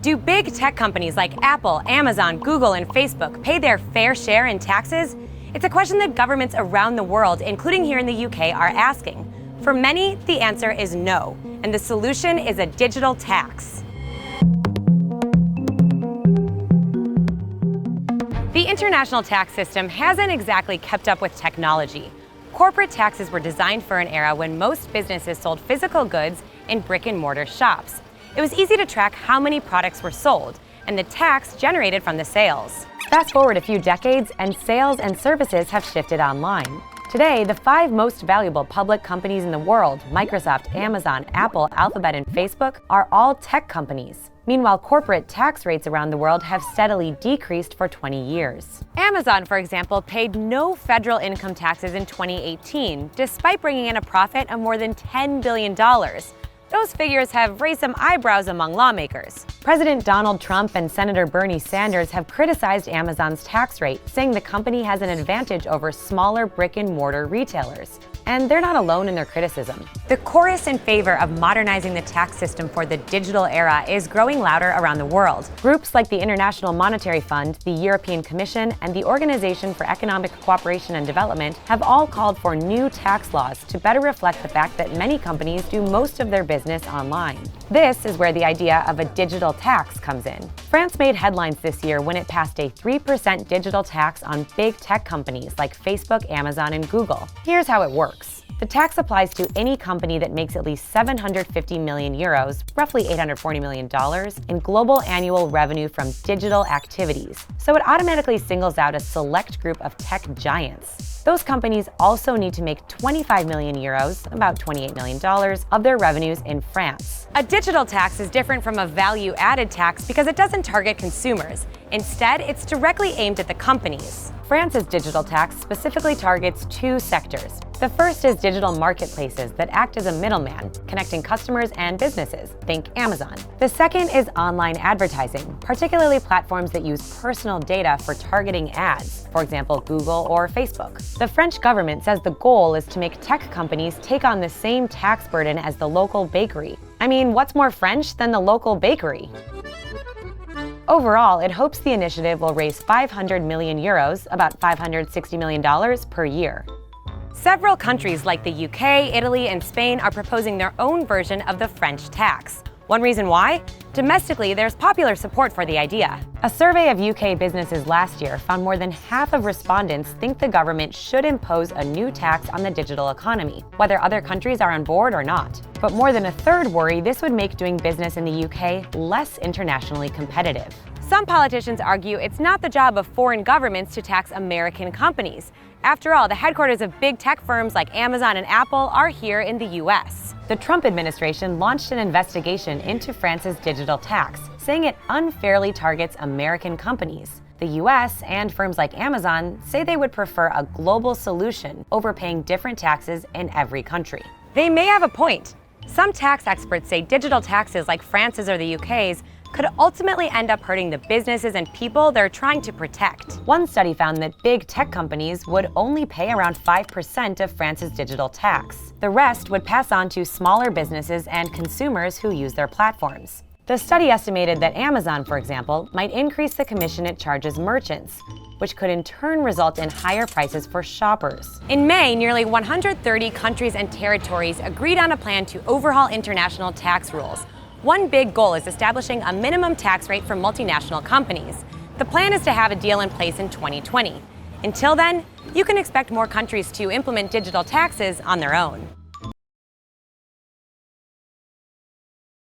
Do big tech companies like Apple, Amazon, Google, and Facebook pay their fair share in taxes? It's a question that governments around the world, including here in the UK, are asking. For many, the answer is no, and the solution is a digital tax. The international tax system hasn't exactly kept up with technology. Corporate taxes were designed for an era when most businesses sold physical goods in brick-and-mortar shops. It was easy to track how many products were sold and the tax generated from the sales. Fast forward a few decades, and sales and services have shifted online. Today, the 5 most valuable public companies in the world, Microsoft, Amazon, Apple, Alphabet, and Facebook, are all tech companies. Meanwhile, corporate tax rates around the world have steadily decreased for 20 years. Amazon, for example, paid no federal income taxes in 2018, despite bringing in a profit of more than $10 billion. Those figures have raised some eyebrows among lawmakers. President Donald Trump and Senator Bernie Sanders have criticized Amazon's tax rate, saying the company has an advantage over smaller brick-and-mortar retailers. And they're not alone in their criticism. The chorus in favor of modernizing the tax system for the digital era is growing louder around the world. Groups like the International Monetary Fund, the European Commission, and the Organization for Economic Cooperation and Development have all called for new tax laws to better reflect the fact that many companies do most of their business online. This is where the idea of a digital tax comes in. France made headlines this year when it passed a 3% digital tax on big tech companies like Facebook, Amazon, and Google. Here's how it works. The tax applies to any company that makes at least 750 million euros, roughly $840 million, in global annual revenue from digital activities. So it automatically singles out a select group of tech giants. Those companies also need to make 25 million euros, about $28 million, of their revenues in France. A digital tax is different from a value-added tax because it doesn't target consumers. Instead, it's directly aimed at the companies. France's digital tax specifically targets 2 sectors. The first is digital marketplaces that act as a middleman, connecting customers and businesses. Think Amazon. The second is online advertising, particularly platforms that use personal data for targeting ads, for example, Google or Facebook. The French government says the goal is to make tech companies take on the same tax burden as the local bakery. I mean, what's more French than the local bakery? Overall, it hopes the initiative will raise 500 million euros, about $560 million per year. Several countries like the UK, Italy, and Spain are proposing their own version of the French tax. One reason why? Domestically, there's popular support for the idea. A survey of UK businesses last year found more than half of respondents think the government should impose a new tax on the digital economy, whether other countries are on board or not. But more than a third worry this would make doing business in the UK less internationally competitive. Some politicians argue it's not the job of foreign governments to tax American companies. After all, the headquarters of big tech firms like Amazon and Apple are here in the US. The Trump administration launched an investigation into France's digital tax, saying it unfairly targets American companies. The US and firms like Amazon say they would prefer a global solution over paying different taxes in every country. They may have a point. Some tax experts say digital taxes like France's or the UK's could ultimately end up hurting the businesses and people they're trying to protect. One study found that big tech companies would only pay around 5% of France's digital tax. The rest would pass on to smaller businesses and consumers who use their platforms. The study estimated that Amazon, for example, might increase the commission it charges merchants, which could in turn result in higher prices for shoppers. In May, nearly 130 countries and territories agreed on a plan to overhaul international tax rules. One big goal is establishing a minimum tax rate for multinational companies. The plan is to have a deal in place in 2020. Until then, you can expect more countries to implement digital taxes on their own.